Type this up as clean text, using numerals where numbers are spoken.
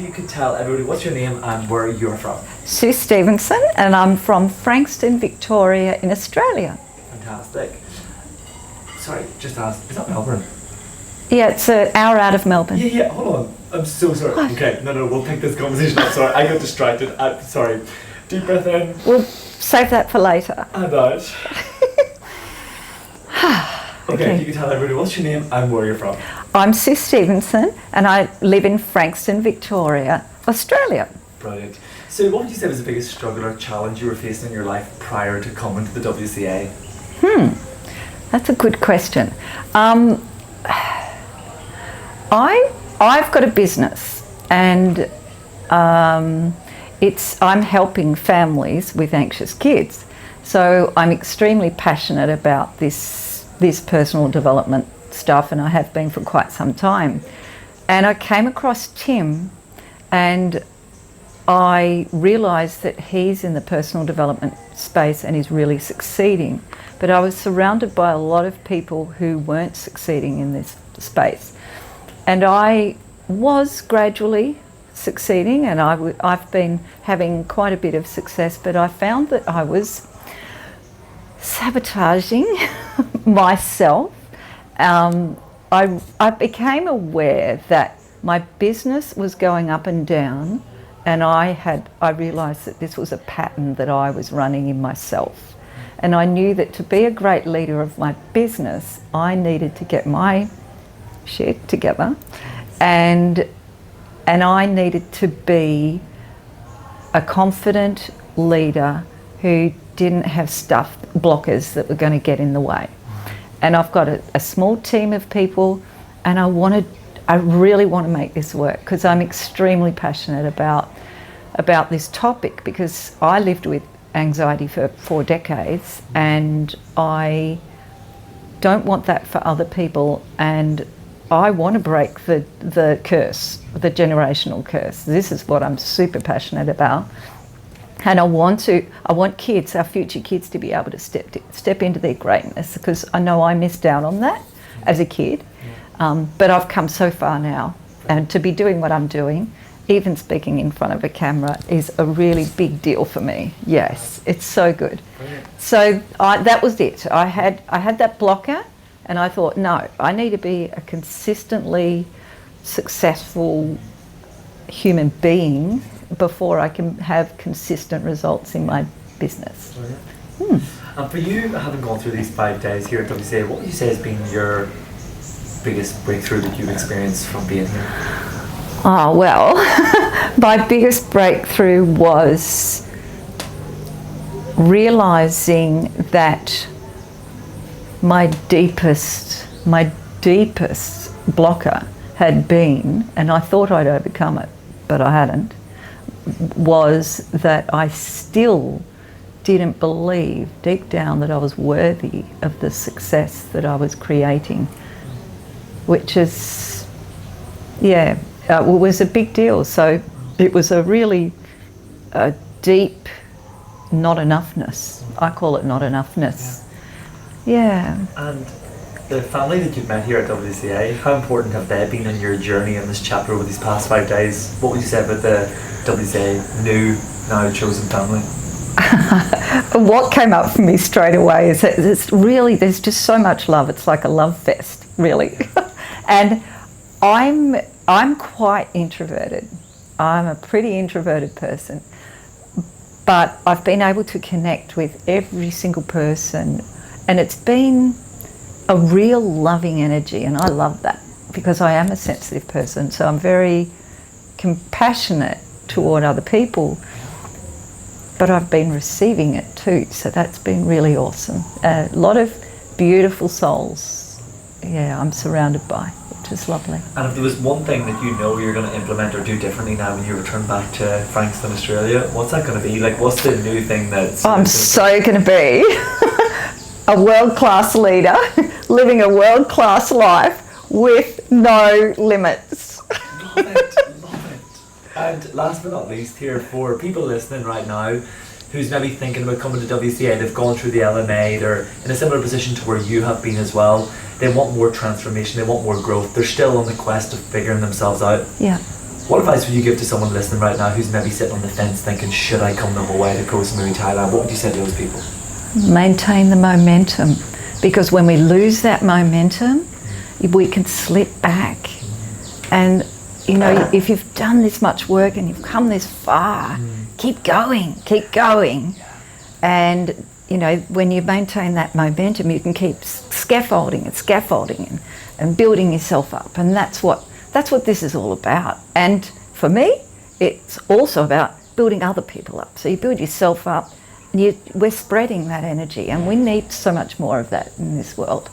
if you could tell everybody what's your name and where you're from. Sue Stevenson, and I'm from Frankston, Victoria in Australia. Fantastic. Sorry, just ask, is that Melbourne? Yeah, it's an hour out of Melbourne. Yeah, hold on. I'm so sorry. What? Okay, no, we'll pick this conversation up. Sorry, I got distracted. I'm sorry. Deep breath in. We'll save that for later. And out. Okay, if you could tell everybody what's your name and where you're from. I'm Sue Stevenson, and I live in Frankston, Victoria, Australia. Brilliant. So what would you say was the biggest struggle or challenge you were facing in your life prior to coming to the WCA? That's a good question. I've got a business, and I'm helping families with anxious kids. So I'm extremely passionate about this personal development stuff, and I have been for quite some time. And I came across Tim, and I realised that he's in the personal development space and is really succeeding. But I was surrounded by a lot of people who weren't succeeding in this space. And I was gradually succeeding, and I've been having quite a bit of success, but I found that I was sabotaging myself. I became aware that my business was going up and down, and I realised that this was a pattern that I was running in myself. And I knew that to be a great leader of my business, I needed to get my shit together, and I needed to be a confident leader who didn't have blockers that were going to get in the way. And I've got a small team of people, and I really want to make this work because I'm extremely passionate about this topic, because I lived with anxiety for 4 decades, and I don't want that for other people, and I want to break the curse, the generational curse. This is what I'm super passionate about. And I want kids, our future kids, to be able to step into their greatness, because I know I missed out on that as a kid. But I've come so far now, and to be doing what I'm doing, even speaking in front of a camera, is a really big deal for me. Yes, it's so good. Brilliant. So that was it. I had that blocker, and I thought, no, I need to be a consistently successful human being before I can have consistent results in my business. And for you, having gone through these 5 days here at WCA, what would you say has been your biggest breakthrough that you've experienced from being here? Oh, well, my biggest breakthrough was realising that my deepest blocker had been, and I thought I'd overcome it, but I hadn't, was that I still didn't believe deep down that I was worthy of the success that I was creating, which is, was a big deal. So it was a really deep not enoughness. I call it not enoughness. Yeah. And the family that you've met here at WCA, how important have they been in your journey in this chapter over these past 5 days? What would you say about the WCA new, now chosen family? What came up for me straight away is that there's just so much love. It's like a love fest, really. And I'm quite introverted. I'm a pretty introverted person, but I've been able to connect with every single person, and it's been a real loving energy, and I love that because I am a sensitive person, so I'm very compassionate toward other people, but I've been receiving it too, so that's been really awesome. A lot of beautiful souls, I'm surrounded by, which is lovely. And if there was one thing that you know you're going to implement or do differently now when you return back to Frankston, Australia, what's that going to be? Like, what's the new thing that's... I'm so going to be a world-class leader, living a world-class life with no limits. Love it. And last but not least here, for people listening right now who's maybe thinking about coming to WCA, they've gone through the LMA, they're in a similar position to where you have been as well, they want more transformation, they want more growth, they're still on the quest of figuring themselves out. Yeah. What advice would you give to someone listening right now who's maybe sitting on the fence thinking, should I come the whole way to Koh Samui, Thailand? What would you say to those people? Maintain the momentum, because when we lose that momentum, we can slip back. And you know, if you've done this much work and you've come this far, keep going. And you know, when you maintain that momentum, you can keep scaffolding and building yourself up. And that's what this is all about. And for me, it's also about building other people up. So you build yourself up, and we're spreading that energy, and we need so much more of that in this world.